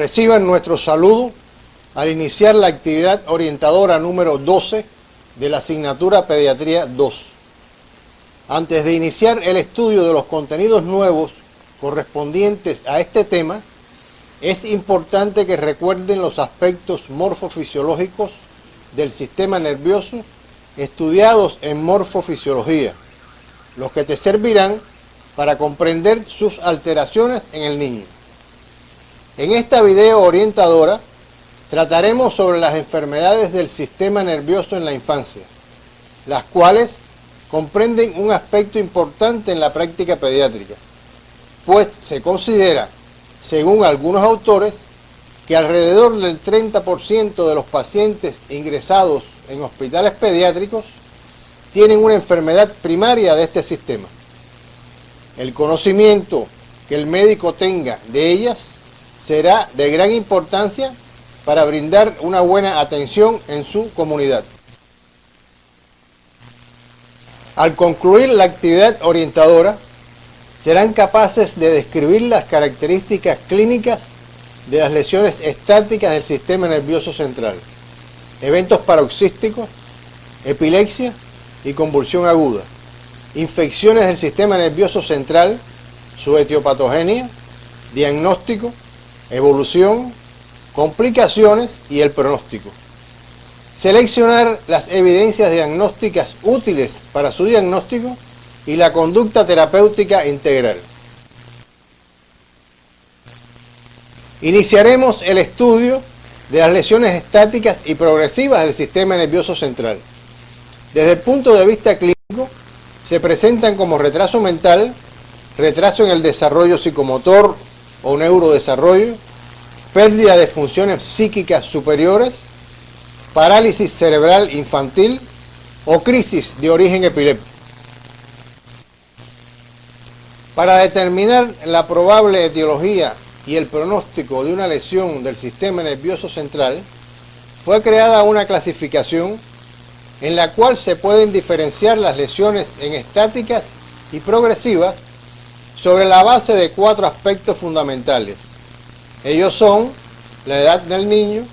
Reciban nuestro saludo al iniciar la actividad orientadora número 12 de la asignatura Pediatría 2. Antes de iniciar el estudio de los contenidos nuevos correspondientes a este tema, es importante que recuerden los aspectos morfofisiológicos del sistema nervioso estudiados en morfofisiología, los que te servirán para comprender sus alteraciones en el niño. En esta video orientadora trataremos sobre las enfermedades del sistema nervioso en la infancia, las cuales comprenden un aspecto importante en la práctica pediátrica, pues se considera, según algunos autores, que alrededor del 30% de los pacientes ingresados en hospitales pediátricos tienen una enfermedad primaria de este sistema. El conocimiento que el médico tenga de ellas será de gran importancia para brindar una buena atención en su comunidad. Al concluir la actividad orientadora, serán capaces de describir las características clínicas de las lesiones estáticas del sistema nervioso central, eventos paroxísticos, epilepsia y convulsión aguda, infecciones del sistema nervioso central, su etiopatogenia, diagnóstico, evolución, complicaciones y el pronóstico. Seleccionar las evidencias diagnósticas útiles para su diagnóstico y la conducta terapéutica integral. Iniciaremos el estudio de las lesiones estáticas y progresivas del sistema nervioso central. Desde el punto de vista clínico, se presentan como retraso mental, retraso en el desarrollo psicomotor o neurodesarrollo, pérdida de funciones psíquicas superiores, parálisis cerebral infantil o crisis de origen epiléptico. Para determinar la probable etiología y el pronóstico de una lesión del sistema nervioso central, fue creada una clasificación en la cual se pueden diferenciar las lesiones en estáticas y progresivas sobre la base de 4 aspectos fundamentales. Ellos son la edad del niño,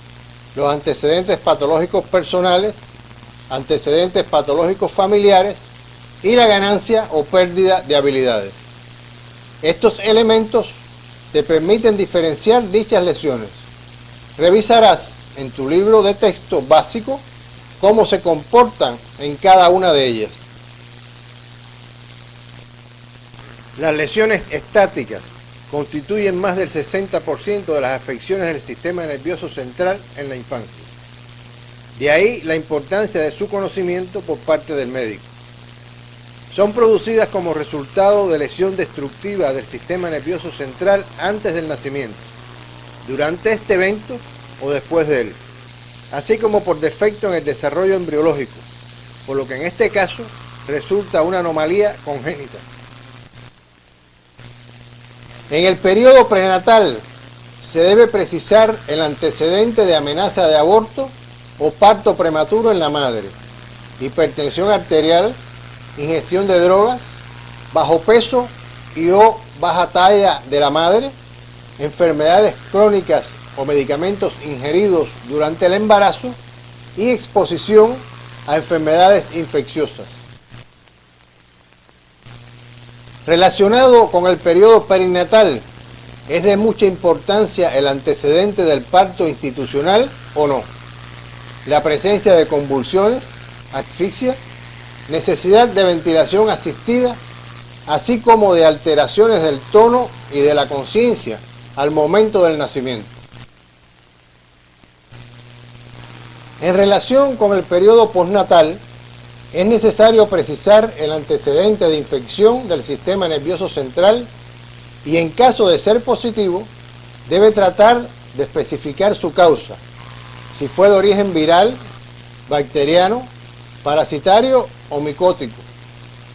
los antecedentes patológicos personales, antecedentes patológicos familiares y la ganancia o pérdida de habilidades. Estos elementos te permiten diferenciar dichas lesiones. Revisarás en tu libro de texto básico cómo se comportan en cada una de ellas. Las lesiones estáticas constituyen más del 60% de las afecciones del sistema nervioso central en la infancia. De ahí la importancia de su conocimiento por parte del médico. Son producidas como resultado de lesión destructiva del sistema nervioso central antes del nacimiento, durante este evento o después de él, así como por defecto en el desarrollo embriológico, por lo que en este caso resulta una anomalía congénita. En el periodo prenatal se debe precisar el antecedente de amenaza de aborto o parto prematuro en la madre, hipertensión arterial, ingestión de drogas, bajo peso y o baja talla de la madre, enfermedades crónicas o medicamentos ingeridos durante el embarazo y exposición a enfermedades infecciosas. Relacionado con el periodo perinatal, ¿es de mucha importancia el antecedente del parto institucional o no? La presencia de convulsiones, asfixia, necesidad de ventilación asistida, así como de alteraciones del tono y de la conciencia al momento del nacimiento. En relación con el periodo postnatal, es necesario precisar el antecedente de infección del sistema nervioso central y, en caso de ser positivo, debe tratar de especificar su causa, si fue de origen viral, bacteriano, parasitario o micótico,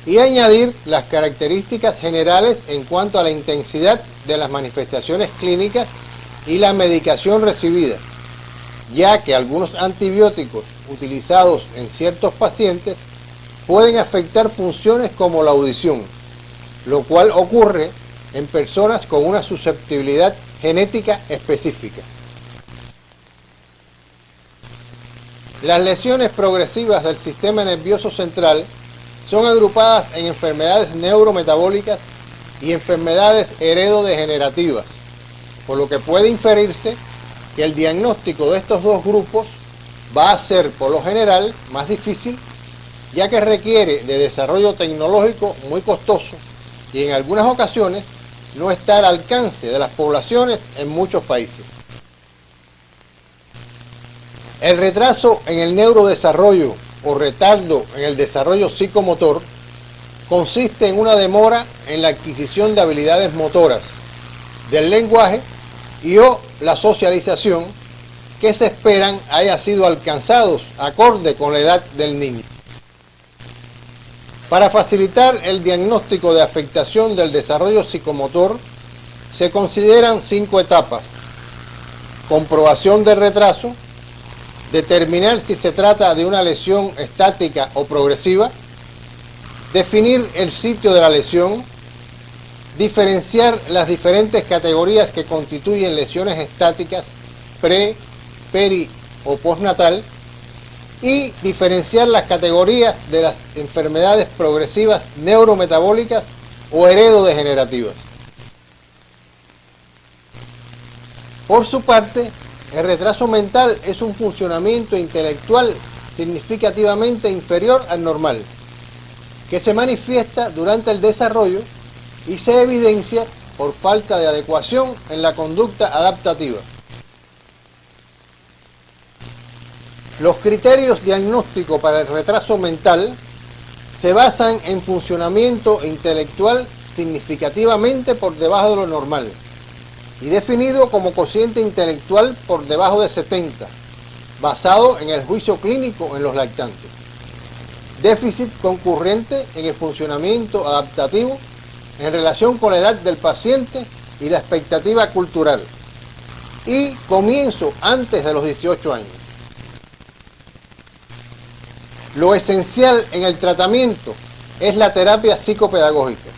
y añadir las características generales en cuanto a la intensidad de las manifestaciones clínicas y la medicación recibida, ya que algunos antibióticos utilizados en ciertos pacientes pueden afectar funciones como la audición, lo cual ocurre en personas con una susceptibilidad genética específica. Las lesiones progresivas del sistema nervioso central son agrupadas en enfermedades neurometabólicas y enfermedades heredodegenerativas, por lo que puede inferirse que el diagnóstico de estos dos grupos va a ser, por lo general, más difícil, ya que requiere de desarrollo tecnológico muy costoso y en algunas ocasiones no está al alcance de las poblaciones en muchos países. El retraso en el neurodesarrollo o retardo en el desarrollo psicomotor consiste en una demora en la adquisición de habilidades motoras, del lenguaje y o la socialización que se esperan haya sido alcanzados acorde con la edad del niño. Para facilitar el diagnóstico de afectación del desarrollo psicomotor, se consideran 5 etapas: comprobación del retraso, determinar si se trata de una lesión estática o progresiva, definir el sitio de la lesión, diferenciar las diferentes categorías que constituyen lesiones estáticas, pre, peri o postnatal, y diferenciar las categorías de las enfermedades progresivas neurometabólicas o heredodegenerativas. Por su parte, el retraso mental es un funcionamiento intelectual significativamente inferior al normal, que se manifiesta durante el desarrollo y se evidencia por falta de adecuación en la conducta adaptativa. Los criterios diagnósticos para el retraso mental se basan en funcionamiento intelectual significativamente por debajo de lo normal y definido como cociente intelectual por debajo de 70, basado en el juicio clínico en los lactantes. Déficit concurrente en el funcionamiento adaptativo en relación con la edad del paciente y la expectativa cultural, y comienzo antes de los 18 años. Lo esencial en el tratamiento es la terapia psicopedagógica.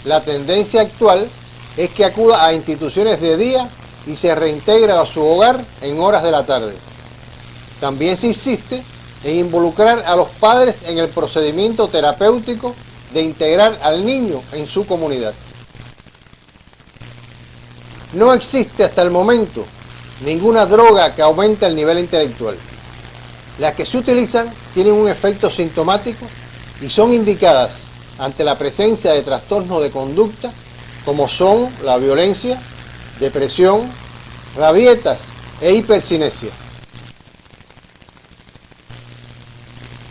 La tendencia actual es que acuda a instituciones de día y se reintegra a su hogar en horas de la tarde. También se insiste en involucrar a los padres en el procedimiento terapéutico de integrar al niño en su comunidad. No existe hasta el momento ninguna droga que aumente el nivel intelectual. Las que se utilizan tienen un efecto sintomático y son indicadas ante la presencia de trastornos de conducta como son la violencia, depresión, rabietas e hipercinesia.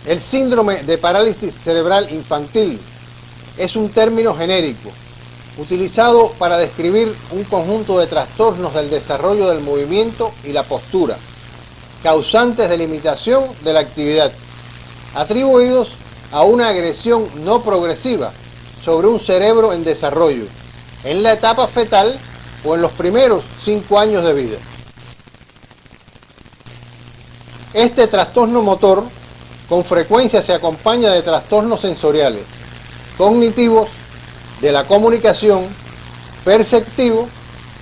El síndrome de parálisis cerebral infantil es un término genérico utilizado para describir un conjunto de trastornos del desarrollo del movimiento y la postura, causantes de limitación de la actividad, atribuidos a una agresión no progresiva sobre un cerebro en desarrollo, en la etapa fetal o en los primeros 5 años de vida. Este trastorno motor con frecuencia se acompaña de trastornos sensoriales, cognitivos, de la comunicación, perceptivo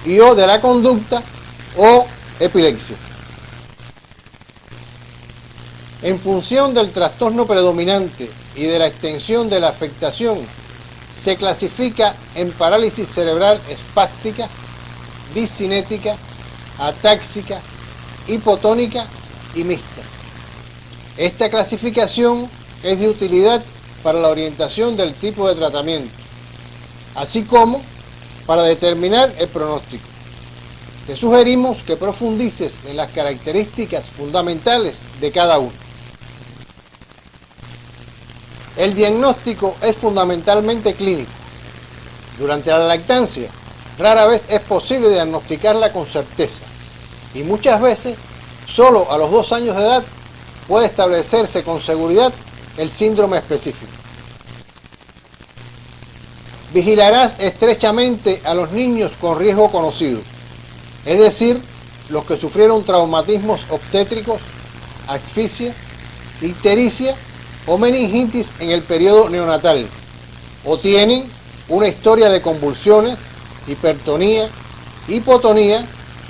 y o de la conducta o epilepsia. En función del trastorno predominante y de la extensión de la afectación, se clasifica en parálisis cerebral espástica, discinética, atáxica, hipotónica y mixta. Esta clasificación es de utilidad para la orientación del tipo de tratamiento, así como para determinar el pronóstico. Te sugerimos que profundices en las características fundamentales de cada uno. El diagnóstico es fundamentalmente clínico. Durante la lactancia, rara vez es posible diagnosticarla con certeza y muchas veces, solo a los 2 años de edad, puede establecerse con seguridad el síndrome específico. Vigilarás estrechamente a los niños con riesgo conocido, es decir, los que sufrieron traumatismos obstétricos, asfixia, ictericia o meningitis en el periodo neonatal, o tienen una historia de convulsiones, hipertonía, hipotonía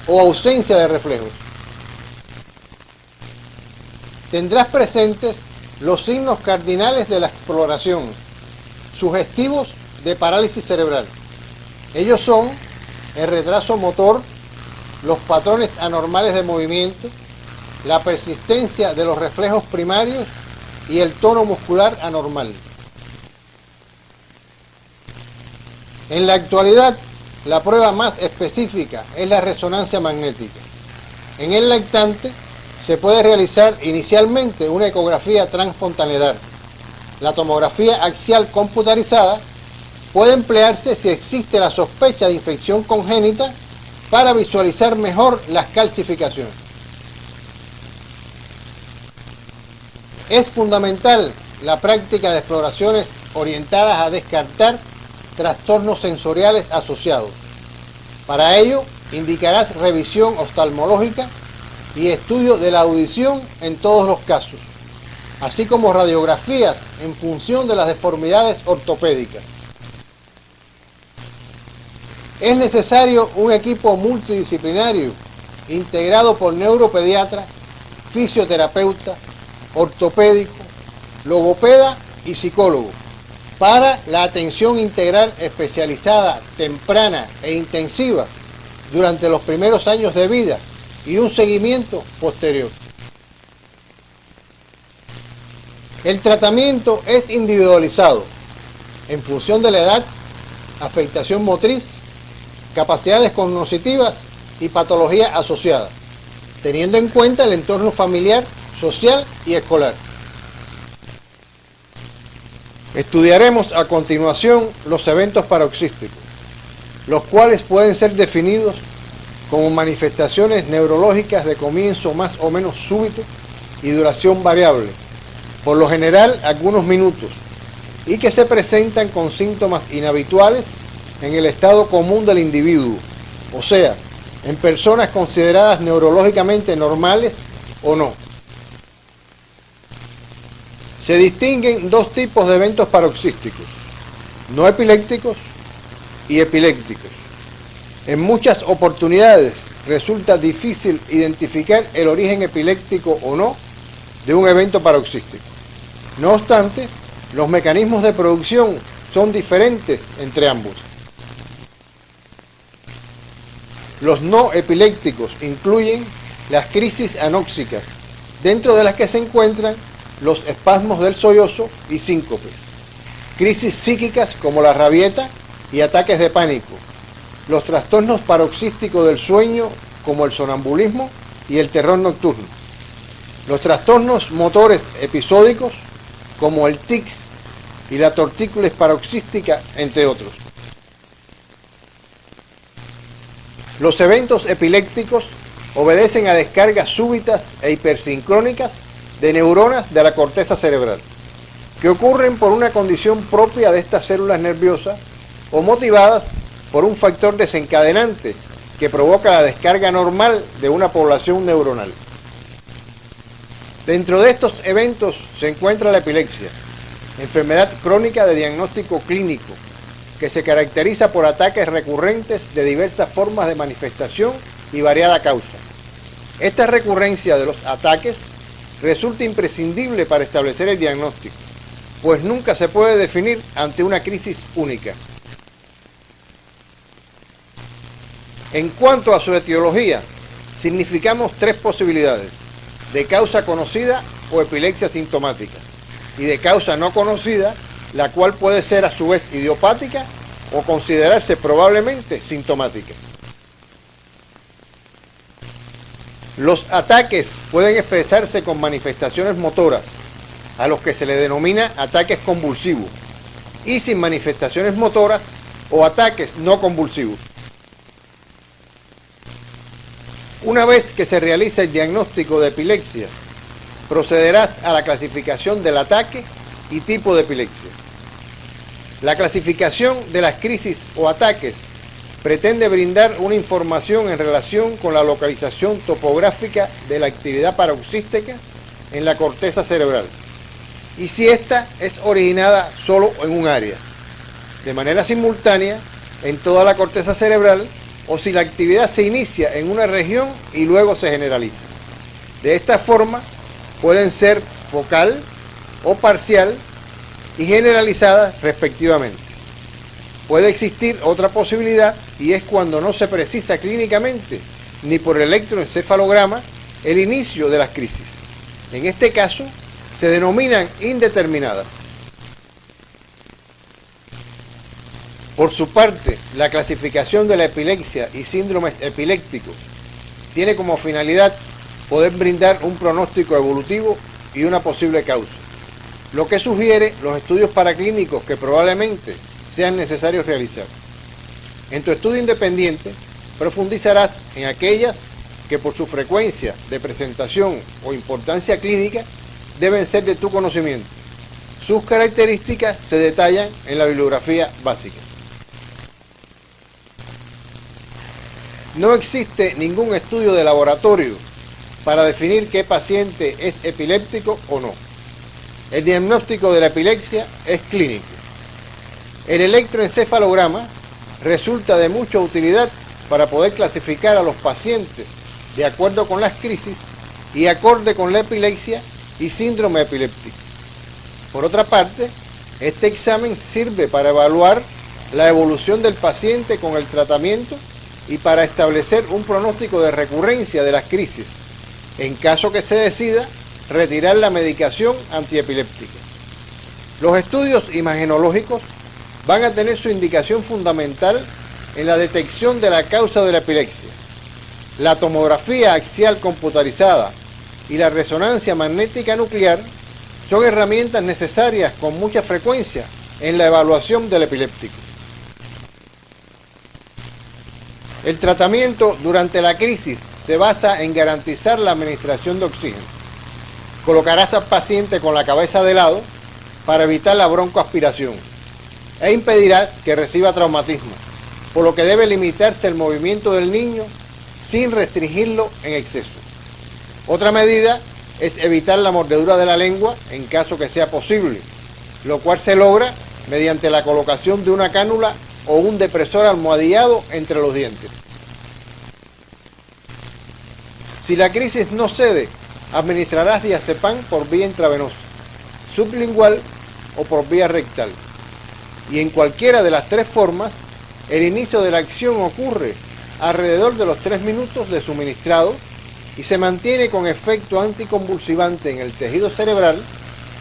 o ausencia de reflejos. Tendrás presentes los signos cardinales de la exploración, sugestivos de parálisis cerebral. Ellos son el retraso motor, los patrones anormales de movimiento, la persistencia de los reflejos primarios y el tono muscular anormal. En la actualidad, la prueba más específica es la resonancia magnética. En el lactante se puede realizar inicialmente una ecografía transfontanelar. La tomografía axial computarizada puede emplearse si existe la sospecha de infección congénita para visualizar mejor las calcificaciones. Es fundamental la práctica de exploraciones orientadas a descartar trastornos sensoriales asociados. Para ello, indicarás revisión oftalmológica y estudio de la audición en todos los casos, así como radiografías en función de las deformidades ortopédicas. Es necesario un equipo multidisciplinario integrado por neuropediatra, fisioterapeuta, ortopédico, logopeda y psicólogo para la atención integral especializada, temprana e intensiva durante los primeros años de vida y un seguimiento posterior. El tratamiento es individualizado en función de la edad, afectación motriz, capacidades cognitivas y patología asociada, teniendo en cuenta el entorno familiar, social y escolar. Estudiaremos a continuación los eventos paroxísticos, los cuales pueden ser definidos como manifestaciones neurológicas de comienzo más o menos súbito y duración variable, por lo general algunos minutos, y que se presentan con síntomas inhabituales en el estado común del individuo, o sea, en personas consideradas neurológicamente normales o no. Se distinguen dos tipos de eventos paroxísticos, no epilépticos y epilépticos. En muchas oportunidades resulta difícil identificar el origen epiléptico o no de un evento paroxístico. No obstante, los mecanismos de producción son diferentes entre ambos. Los no epilépticos incluyen las crisis anóxicas, dentro de las que se encuentran los espasmos del sollozo y síncopes, crisis psíquicas como la rabieta y ataques de pánico, los trastornos paroxísticos del sueño como el sonambulismo y el terror nocturno, los trastornos motores episódicos como el tics y la tortícolis paroxística, entre otros. Los eventos epilépticos obedecen a descargas súbitas e hipersincrónicas de neuronas de la corteza cerebral, que ocurren por una condición propia de estas células nerviosas o motivadas por un factor desencadenante que provoca la descarga normal de una población neuronal. Dentro de estos eventos se encuentra la epilepsia, enfermedad crónica de diagnóstico clínico, que se caracteriza por ataques recurrentes de diversas formas de manifestación y variada causa. Esta recurrencia de los ataques resulta imprescindible para establecer el diagnóstico, pues nunca se puede definir ante una crisis única. En cuanto a su etiología, significamos tres posibilidades: de causa conocida o epilepsia sintomática, y de causa no conocida, la cual puede ser a su vez idiopática o considerarse probablemente sintomática. Los ataques pueden expresarse con manifestaciones motoras, a los que se le denomina ataques convulsivos, y sin manifestaciones motoras o ataques no convulsivos. Una vez que se realiza el diagnóstico de epilepsia, procederás a la clasificación del ataque y tipo de epilepsia. La clasificación de las crisis o ataques pretende brindar una información en relación con la localización topográfica de la actividad paroxística en la corteza cerebral, y si ésta es originada solo en un área, de manera simultánea en toda la corteza cerebral, o si la actividad se inicia en una región y luego se generaliza. De esta forma pueden ser focal o parcial y generalizada respectivamente. Puede existir otra posibilidad y es cuando no se precisa clínicamente ni por electroencefalograma el inicio de las crisis. En este caso se denominan indeterminadas. Por su parte, la clasificación de la epilepsia y síndromes epilépticos tiene como finalidad poder brindar un pronóstico evolutivo y una posible causa, lo que sugiere los estudios paraclínicos que probablemente sean necesarios realizar. En tu estudio independiente profundizarás en aquellas que por su frecuencia de presentación o importancia clínica deben ser de tu conocimiento. Sus características se detallan en la bibliografía básica. No existe ningún estudio de laboratorio para definir qué paciente es epiléptico o no. El diagnóstico de la epilepsia es clínico. El electroencefalograma resulta de mucha utilidad para poder clasificar a los pacientes de acuerdo con las crisis y acorde con la epilepsia y síndrome epiléptico. Por otra parte, este examen sirve para evaluar la evolución del paciente con el tratamiento y para establecer un pronóstico de recurrencia de las crisis, en caso que se decida retirar la medicación antiepiléptica. Los estudios imagenológicos van a tener su indicación fundamental en la detección de la causa de la epilepsia. La tomografía axial computarizada y la resonancia magnética nuclear son herramientas necesarias con mucha frecuencia en la evaluación del epiléptico. El tratamiento durante la crisis se basa en garantizar la administración de oxígeno. Colocarás al paciente con la cabeza de lado para evitar la broncoaspiración e impedirá que reciba traumatismo, por lo que debe limitarse el movimiento del niño sin restringirlo en exceso. Otra medida es evitar la mordedura de la lengua en caso que sea posible, lo cual se logra mediante la colocación de una cánula o un depresor almohadillado entre los dientes. Si la crisis no cede, administrarás diazepam por vía intravenosa, sublingual o por vía rectal. Y en cualquiera de las tres formas, el inicio de la acción ocurre alrededor de los 3 minutos de suministrado y se mantiene con efecto anticonvulsivante en el tejido cerebral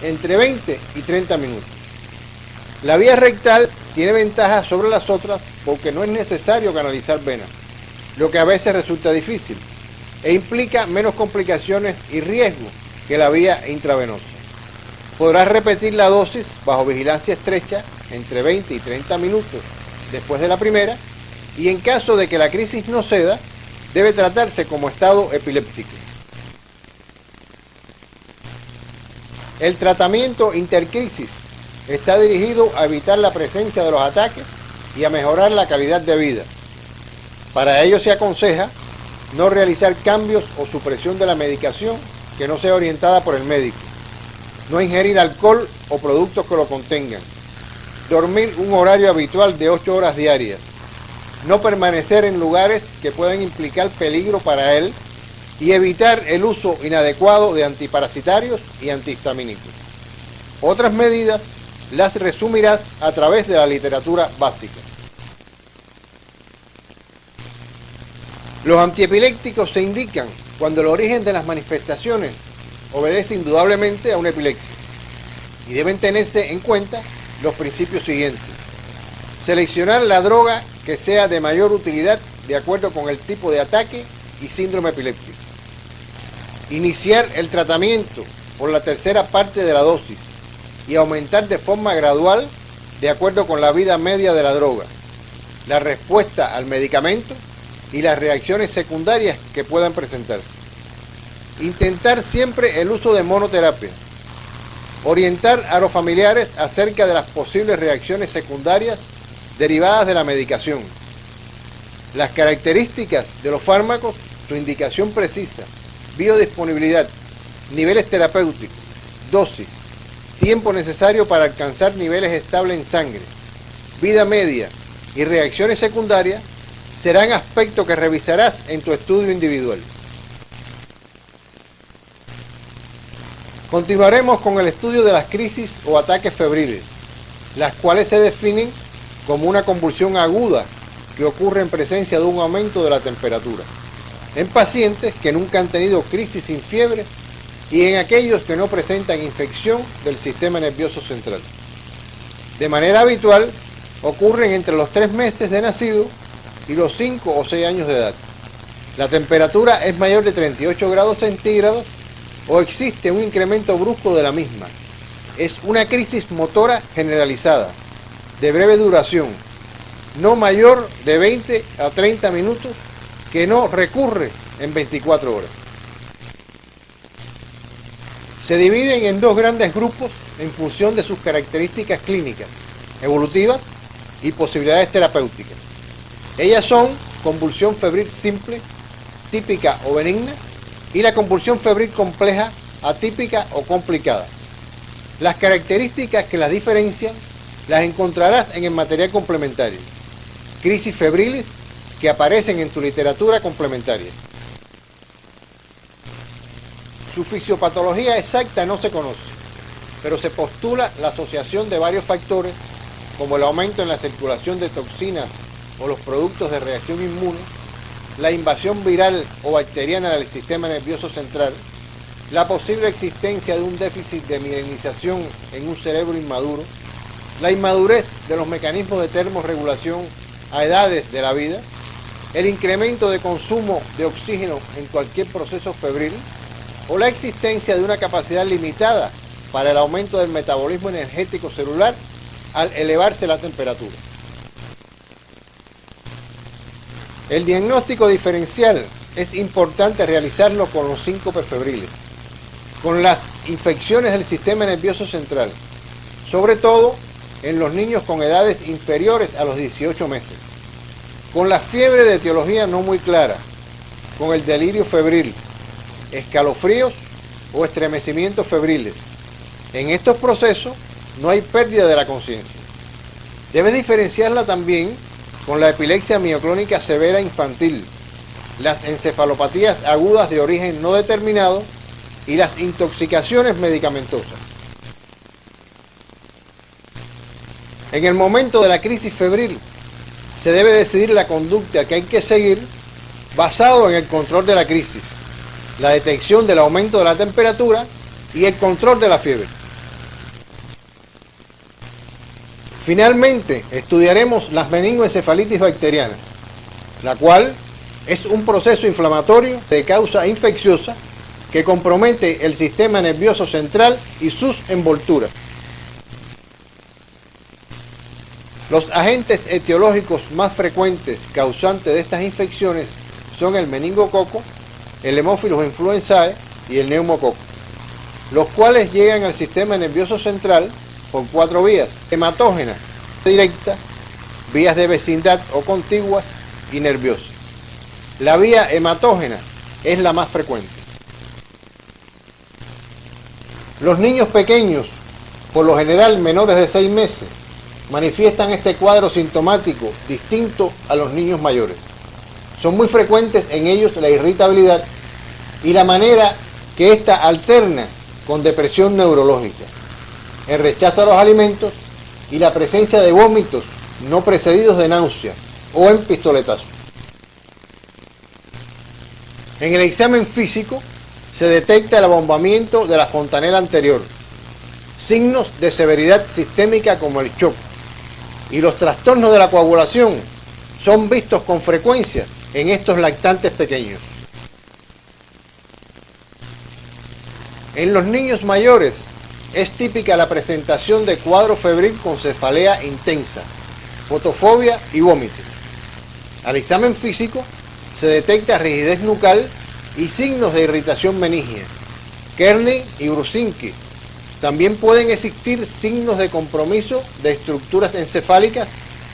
entre 20 y 30 minutos. La vía rectal tiene ventajas sobre las otras porque no es necesario canalizar venas, lo que a veces resulta difícil e implica menos complicaciones y riesgo que la vía intravenosa. Podrás repetir la dosis bajo vigilancia estrecha entre 20 y 30 minutos después de la primera y en caso de que la crisis no ceda, debe tratarse como estado epiléptico. El tratamiento intercrisis está dirigido a evitar la presencia de los ataques y a mejorar la calidad de vida. Para ello se aconseja no realizar cambios o supresión de la medicación que no sea orientada por el médico, no ingerir alcohol o productos que lo contengan, dormir un horario habitual de 8 horas diarias, no permanecer en lugares que puedan implicar peligro para él y evitar el uso inadecuado de antiparasitarios y antihistamínicos. Otras medidas las resumirás a través de la literatura básica. Los antiepilépticos se indican cuando el origen de las manifestaciones obedece indudablemente a una epilepsia y deben tenerse en cuenta los principios siguientes. Seleccionar la droga que sea de mayor utilidad de acuerdo con el tipo de ataque y síndrome epiléptico. Iniciar el tratamiento por la tercera parte de la dosis y aumentar de forma gradual de acuerdo con la vida media de la droga, la respuesta al medicamento y las reacciones secundarias que puedan presentarse. Intentar siempre el uso de monoterapia. Orientar a los familiares acerca de las posibles reacciones secundarias derivadas de la medicación. Las características de los fármacos, su indicación precisa, biodisponibilidad, niveles terapéuticos, dosis, tiempo necesario para alcanzar niveles estables en sangre, vida media y reacciones secundarias serán aspectos que revisarás en tu estudio individual. Continuaremos con el estudio de las crisis o ataques febriles, las cuales se definen como una convulsión aguda que ocurre en presencia de un aumento de la temperatura, en pacientes que nunca han tenido crisis sin fiebre y en aquellos que no presentan infección del sistema nervioso central. De manera habitual, ocurren entre los 3 meses de nacido y los 5 o 6 años de edad. La temperatura es mayor de 38 grados centígrados o existe un incremento brusco de la misma. Es una crisis motora generalizada, de breve duración, no mayor de 20 a 30 minutos, que no recurre en 24 horas. Se dividen en 2 grandes grupos en función de sus características clínicas, evolutivas y posibilidades terapéuticas. Ellas son convulsión febril simple, típica o benigna, y la convulsión febril compleja, atípica o complicada. Las características que las diferencian las encontrarás en el material complementario. Crisis febriles que aparecen en tu literatura complementaria. Su fisiopatología exacta no se conoce, pero se postula la asociación de varios factores como el aumento en la circulación de toxinas o los productos de reacción inmune, la invasión viral o bacteriana del sistema nervioso central, la posible existencia de un déficit de mielinización en un cerebro inmaduro, la inmadurez de los mecanismos de termorregulación a edades de la vida, el incremento de consumo de oxígeno en cualquier proceso febril o la existencia de una capacidad limitada para el aumento del metabolismo energético celular al elevarse la temperatura. El diagnóstico diferencial es importante realizarlo con los síncopes febriles, con las infecciones del sistema nervioso central, sobre todo en los niños con edades inferiores a los 18 meses, con la fiebre de etiología no muy clara, con el delirio febril, escalofríos o estremecimientos febriles. En estos procesos no hay pérdida de la conciencia. Debes diferenciarla también con la epilepsia mioclónica severa infantil, las encefalopatías agudas de origen no determinado y las intoxicaciones medicamentosas. En el momento de la crisis febril, se debe decidir la conducta que hay que seguir basado en el control de la crisis, la detección del aumento de la temperatura y el control de la fiebre. Finalmente, estudiaremos las meningoencefalitis bacterianas, la cual es un proceso inflamatorio de causa infecciosa que compromete el sistema nervioso central y sus envolturas. Los agentes etiológicos más frecuentes causantes de estas infecciones son el meningococo, el Haemophilus influenzae y el neumococo, los cuales llegan al sistema nervioso central por 4 vías: hematógena directa, vías de vecindad o contiguas y nerviosas. La vía hematógena es la más frecuente. Los niños pequeños, por lo general menores de 6 meses, manifiestan este cuadro sintomático distinto a los niños mayores. Son muy frecuentes en ellos la irritabilidad y la manera que ésta alterna con depresión neurológica, el rechazo a los alimentos y la presencia de vómitos no precedidos de náusea o en pistoletazo. En el examen físico se detecta el abombamiento de la fontanela anterior, signos de severidad sistémica como el shock, y los trastornos de la coagulación son vistos con frecuencia en estos lactantes pequeños. En los niños mayores es típica la presentación de cuadro febril con cefalea intensa, fotofobia y vómito. Al examen físico se detecta rigidez nucal y signos de irritación meningia, Kearney y Brusinski. También pueden existir signos de compromiso de estructuras encefálicas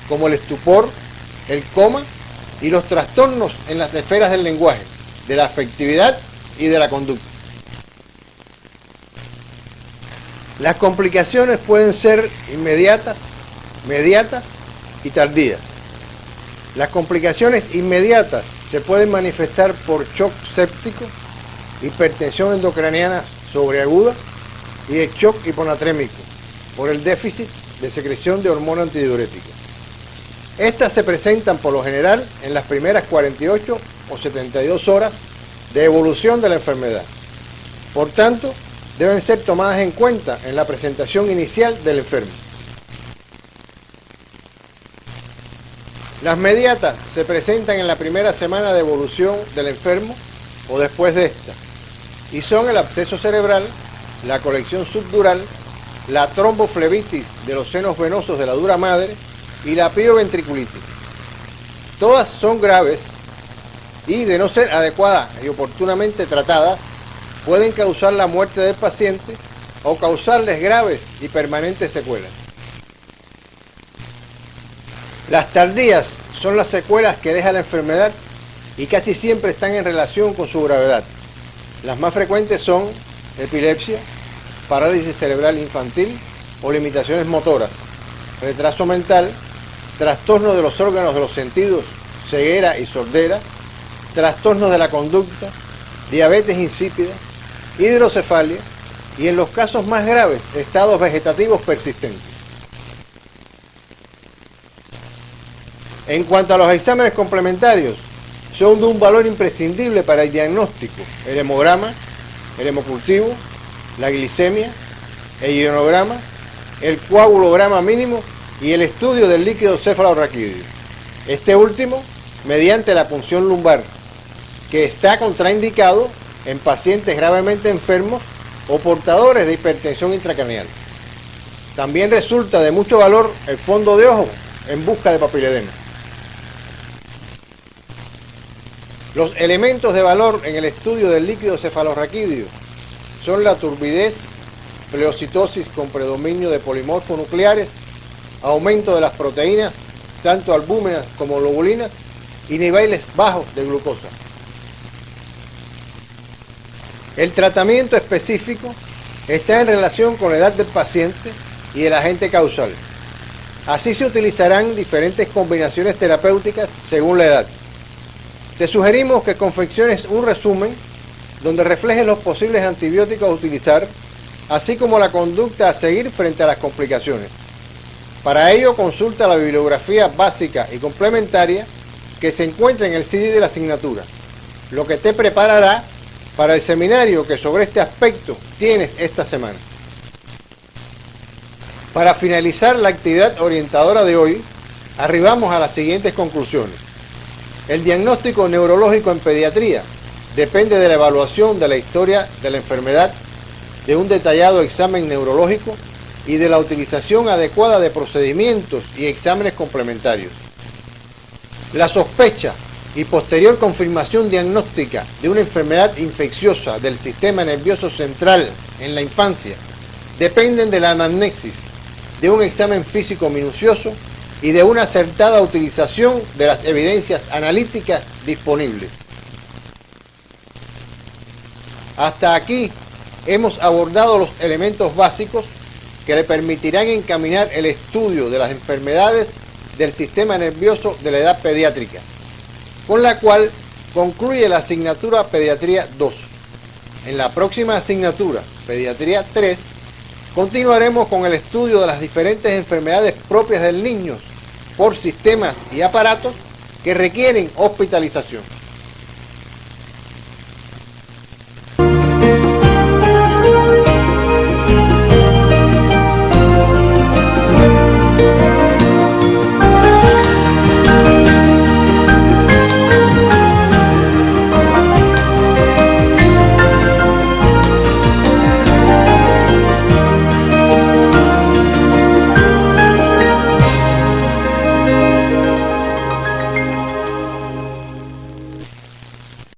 como el estupor, el coma y los trastornos en las esferas del lenguaje, de la afectividad y de la conducta. Las complicaciones pueden ser inmediatas, mediatas y tardías. Las complicaciones inmediatas se pueden manifestar por shock séptico, hipertensión endocraniana sobreaguda y el shock hiponatrémico por el déficit de secreción de hormona antidiurética. Estas se presentan por lo general en las primeras 48 o 72 horas de evolución de la enfermedad. Por tanto, deben ser tomadas en cuenta en la presentación inicial del enfermo. Las mediatas se presentan en la primera semana de evolución del enfermo o después de esta, y son el absceso cerebral, la colección subdural, la tromboflebitis de los senos venosos de la dura madre y la pioventriculitis. Todas son graves y, de no ser adecuadas y oportunamente tratadas, pueden causar la muerte del paciente o causarles graves y permanentes secuelas. Las tardías son las secuelas que deja la enfermedad y casi siempre están en relación con su gravedad. Las más frecuentes son epilepsia, parálisis cerebral infantil o limitaciones motoras, retraso mental, trastornos de los órganos de los sentidos, ceguera y sordera, trastornos de la conducta, diabetes insípida, hidrocefalia y, en los casos más graves, estados vegetativos persistentes. En cuanto a los exámenes complementarios, son de un valor imprescindible para el diagnóstico: el hemograma, el hemocultivo, la glicemia, el ionograma, el coagulograma mínimo y el estudio del líquido cefalorraquídeo. Este último mediante la punción lumbar, que está contraindicado en pacientes gravemente enfermos o portadores de hipertensión intracraneal. También resulta de mucho valor el fondo de ojo en busca de papiledema. Los elementos de valor en el estudio del líquido cefalorraquídeo son la turbidez, pleocitosis con predominio de polimorfos nucleares, aumento de las proteínas, tanto albúminas como globulinas, y niveles bajos de glucosa. El tratamiento específico está en relación con la edad del paciente y el agente causal. Así se utilizarán diferentes combinaciones terapéuticas según la edad. Te sugerimos que confecciones un resumen donde reflejes los posibles antibióticos a utilizar, así como la conducta a seguir frente a las complicaciones. Para ello, consulta la bibliografía básica y complementaria que se encuentra en el CD de la asignatura, lo que te preparará para el seminario que sobre este aspecto tienes esta semana. Para finalizar la actividad orientadora de hoy, arribamos a las siguientes conclusiones. El diagnóstico neurológico en pediatría depende de la evaluación de la historia de la enfermedad, de un detallado examen neurológico y de la utilización adecuada de procedimientos y exámenes complementarios. La sospecha y posterior confirmación diagnóstica de una enfermedad infecciosa del sistema nervioso central en la infancia dependen de la anamnesis, de un examen físico minucioso y de una acertada utilización de las evidencias analíticas disponibles. Hasta aquí hemos abordado los elementos básicos que le permitirán encaminar el estudio de las enfermedades del sistema nervioso de la edad pediátrica, con la cual concluye la asignatura Pediatría 2. En la próxima asignatura, Pediatría 3, continuaremos con el estudio de las diferentes enfermedades propias del niño por sistemas y aparatos que requieren hospitalización.